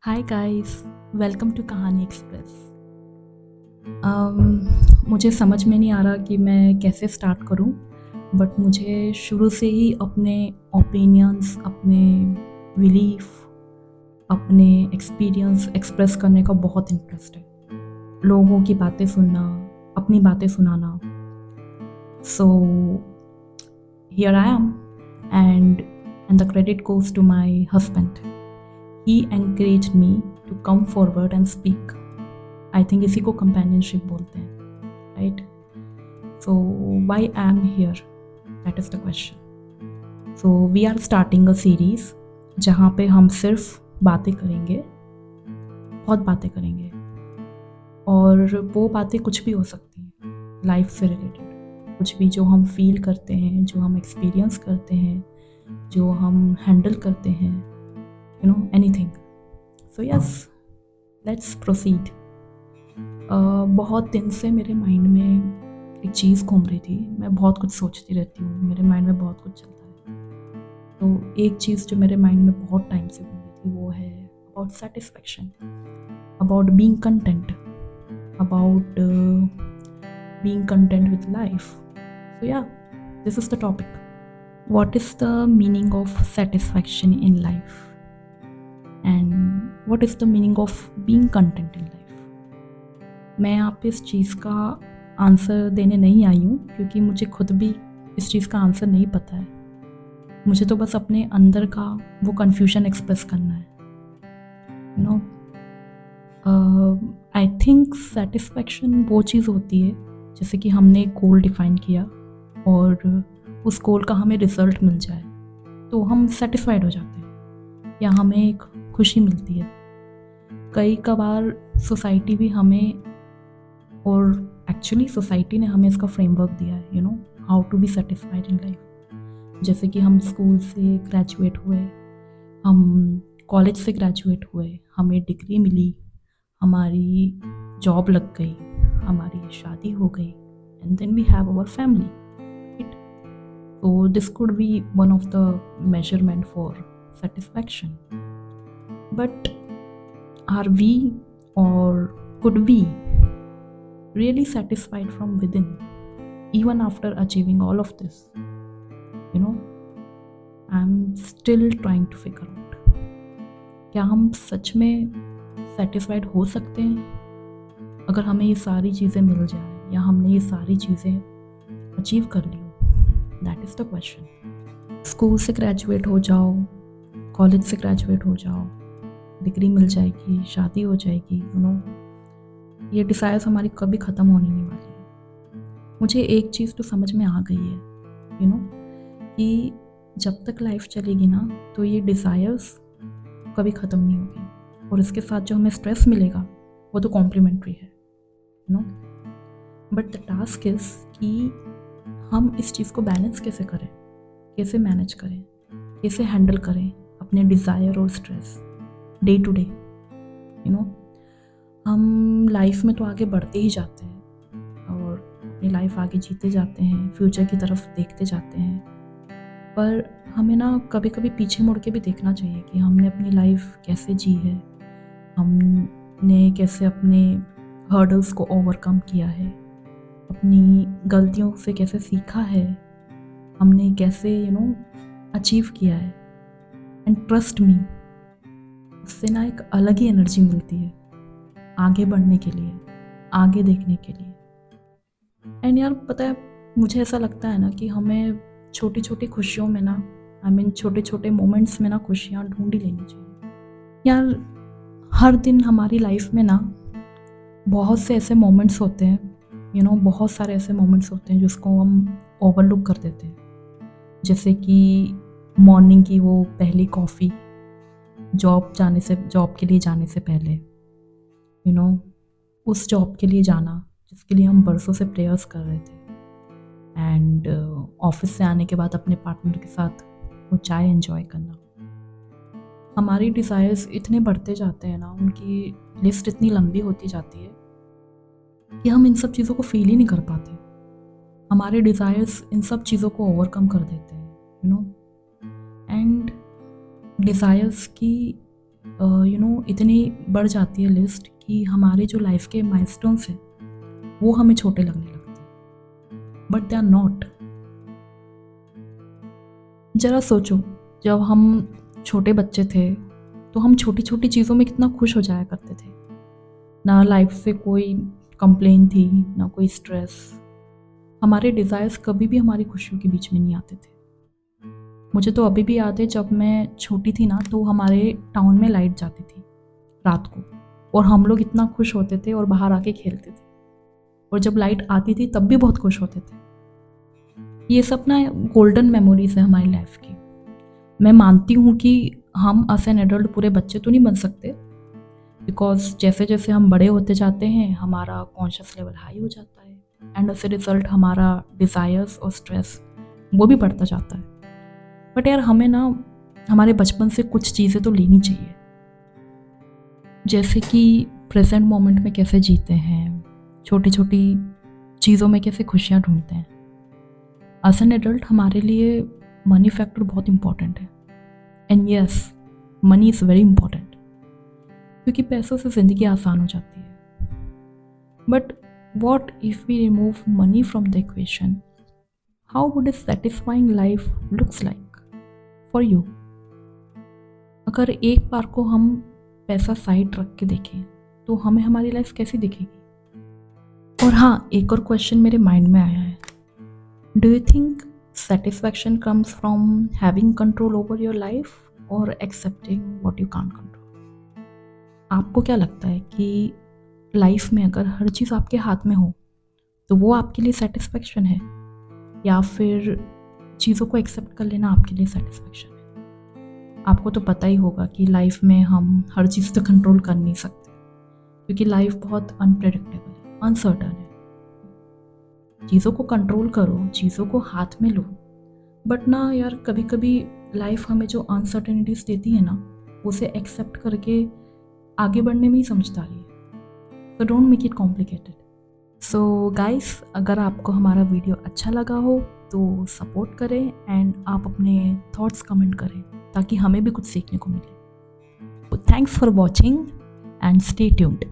Hi guys, welcome to कहानी express. मुझे समझ में नहीं आ रहा कि मैं कैसे स्टार्ट करूं, बट मुझे शुरू से ही अपने ओपिनियंस, अपने बिलीफ, अपने एक्सपीरियंस एक्सप्रेस करने का बहुत इंटरेस्ट है। लोगों की बातें सुनना, अपनी बातें सुनाना। So here I am and the credit goes to my husband. He encouraged me to come forward and speak. I think इसी को companionship बोलते हैं, right? So why I am here? That is the question. So we are starting a series जहाँ पे हम सिर्फ बातें करेंगे, बहुत बातें करेंगे, और वो बातें कुछ भी हो सकती हैं, लाइफ से रिलेटेड, कुछ भी जो हम फील करते हैं, जो हम एक्सपीरियंस करते हैं, जो हम हैंडल करते हैं, anything. So yes, let's proceed. बहुत दिन से मेरे माइंड में एक चीज़ घूम रही थी। मैं बहुत कुछ सोचती रहती हूँ, मेरे माइंड में बहुत कुछ चलता है। तो एक चीज़ जो मेरे माइंड में बहुत टाइम से घूम रही थी वो है about satisfaction, about being content, about being content with life. So yeah, this is the topic. What is the meaning of satisfaction in life? And what is the meaning of being content in life? मैं यहाँ पे इस चीज़ का answer देने नहीं आई हूँ, क्योंकि मुझे खुद भी इस चीज़ का आंसर नहीं पता है. मुझे तो बस अपने अंदर का वो कन्फ्यूजन एक्सप्रेस करना है. आई थिंक सेटिस्फैक्शन वो चीज़ होती है जैसे कि हमने एक गोल डिफाइन किया और उस गोल का हमें रिजल्ट मिल जाए तो हम सेटिस्फाइड हो जाते हैं, या हमें एक खुशी मिलती है. कई कबार सोसाइटी भी हमें, और एक्चुअली सोसाइटी ने हमें इसका फ्रेमवर्क दिया है, how to be satisfied in life. जैसे कि हम स्कूल से ग्रेजुएट हुए, हम कॉलेज से ग्रेजुएट हुए, हमें डिग्री मिली, हमारी जॉब लग गई, हमारी शादी हो गई, and then we have our family. So this could be one of the measurement for satisfaction. But are we, or could we, really satisfied from within even after achieving all of this? I'm still trying to figure out. क्या हम सच में satisfied हो सकते हैं अगर हमें ये सारी चीज़ें मिल जाए, या हमने ये सारी चीज़ें अचीव कर ली? That is the question. School से ग्रेजुएट हो जाओ, कॉलेज से ग्रेजुएट हो जाओ, डिग्री मिल जाएगी, शादी हो जाएगी, ये डिज़ायर्स हमारी कभी ख़त्म होने नहीं वाली है. मुझे एक चीज़ तो समझ में आ गई है, कि जब तक लाइफ चलेगी ना तो ये डिज़ायर्स कभी ख़त्म नहीं होगी, और इसके साथ जो हमें स्ट्रेस मिलेगा वो तो कॉम्प्लीमेंट्री है. बट द टास्क इज़ कि हम इस चीज़ को बैलेंस कैसे करें, कैसे मैनेज करें, कैसे हैंडल करें अपने डिज़ायर और स्ट्रेस डे टू डे. हम लाइफ में तो आगे बढ़ते ही जाते हैं और अपनी लाइफ आगे जीते जाते हैं, फ्यूचर की तरफ देखते जाते हैं, पर हमें ना कभी कभी पीछे मुड़ के भी देखना चाहिए कि हमने अपनी लाइफ कैसे जी है, हमने कैसे अपने हर्डल्स को ओवरकम किया है, अपनी गलतियों से कैसे सीखा है, हमने कैसे अचीव किया है. एंड ट्रस्ट मी, उससे ना एक अलग ही एनर्जी मिलती है आगे बढ़ने के लिए, आगे देखने के लिए. एंड यार पता है, मुझे ऐसा लगता है ना कि हमें छोटी छोटी खुशियों में ना, छोटे छोटे मोमेंट्स में ना खुशियाँ ढूंढ ही लेनी चाहिए. यार हर दिन हमारी लाइफ में ना बहुत से ऐसे मोमेंट्स होते हैं, बहुत सारे ऐसे मोमेंट्स होते हैं जिसको हम ओवरलुक कर देते हैं. जैसे कि मॉर्निंग की वो पहली कॉफ़ी, जॉब के लिए जाने से पहले, उस जॉब के लिए जाना जिसके लिए हम बरसों से प्रेयर्स कर रहे थे, एंड ऑफिस से आने के बाद अपने पार्टनर के साथ वो चाय एंजॉय करना. हमारी डिज़ायर्स इतने बढ़ते जाते हैं ना, उनकी लिस्ट इतनी लंबी होती जाती है कि हम इन सब चीज़ों को फील ही नहीं कर पाते. हमारे डिज़ायर्स इन सब चीज़ों को ओवरकम कर देते हैं, एंड डिज़ायर्स की इतनी बढ़ जाती है लिस्ट कि हमारे जो लाइफ के माइलस्टोन्स हैं वो हमें छोटे लगने लगते हैं, बट दे आर नॉट। ज़रा सोचो, जब हम छोटे बच्चे थे तो हम छोटी छोटी चीज़ों में कितना खुश हो जाया करते थे। ना लाइफ से कोई कंप्लेन थी, ना कोई स्ट्रेस। हमारे डिज़ायर्स कभी भी हमारी खुशियों के बीच में नहीं आते थे। मुझे तो अभी भी याद है, जब मैं छोटी थी ना तो हमारे टाउन में लाइट जाती थी रात को, और हम लोग इतना खुश होते थे और बाहर आके खेलते थे, और जब लाइट आती थी तब भी बहुत खुश होते थे। ये सब ना गोल्डन मेमोरीज है हमारी लाइफ की। मैं मानती हूँ कि हम एज एन एडल्ट पूरे बच्चे तो नहीं बन सकते, बिकॉज जैसे जैसे हम बड़े होते जाते हैं हमारा कॉन्शियस लेवल हाई हो जाता है, एंड एज ए रिजल्ट हमारा डिज़ायर्स और स्ट्रेस वो भी बढ़ता जाता है। बट यार हमें ना हमारे बचपन से कुछ चीज़ें तो लेनी चाहिए, जैसे कि प्रेजेंट मोमेंट में कैसे जीते हैं, छोटी छोटी चीज़ों में कैसे खुशियाँ ढूंढते हैं। एज एन एडल्ट हमारे लिए मनी फैक्टर बहुत इंपॉर्टेंट है, and yes, money is very important, क्योंकि पैसों से ज़िंदगी आसान हो जाती है। But what if we remove money from the equation, how would a satisfying life looks like for you? अगर एक बार को हम पैसा साइड रख के देखें तो हमें हमारी लाइफ कैसी दिखेगी? और हाँ, एक और क्वेश्चन मेरे माइंड में आया है, do you think satisfaction comes from having control over your life or accepting what you can't control? आपको क्या लगता है कि लाइफ में अगर हर चीज़ आपके हाथ में हो तो वो आपके लिए सेटिस्फेक्शन है, या फिर चीज़ों को एक्सेप्ट कर लेना आपके लिए सेटिस्फेक्शन है? आपको तो पता ही होगा कि लाइफ में हम हर चीज़ तो कंट्रोल कर नहीं सकते, क्योंकि लाइफ बहुत अनप्रेडिक्टेबल है, अनसर्टन है। चीज़ों को कंट्रोल करो, चीज़ों को हाथ में लो, बट ना यार कभी कभी लाइफ हमें जो अनसर्टेनिटीज देती है ना उसे एक्सेप्ट करके आगे बढ़ने में ही समझदारी है। So don't make it complicated. So guys, अगर आपको हमारा वीडियो अच्छा लगा हो तो सपोर्ट करें, एंड आप अपने थॉट्स कमेंट करें ताकि हमें भी कुछ सीखने को मिले। Thanks for watching and stay tuned.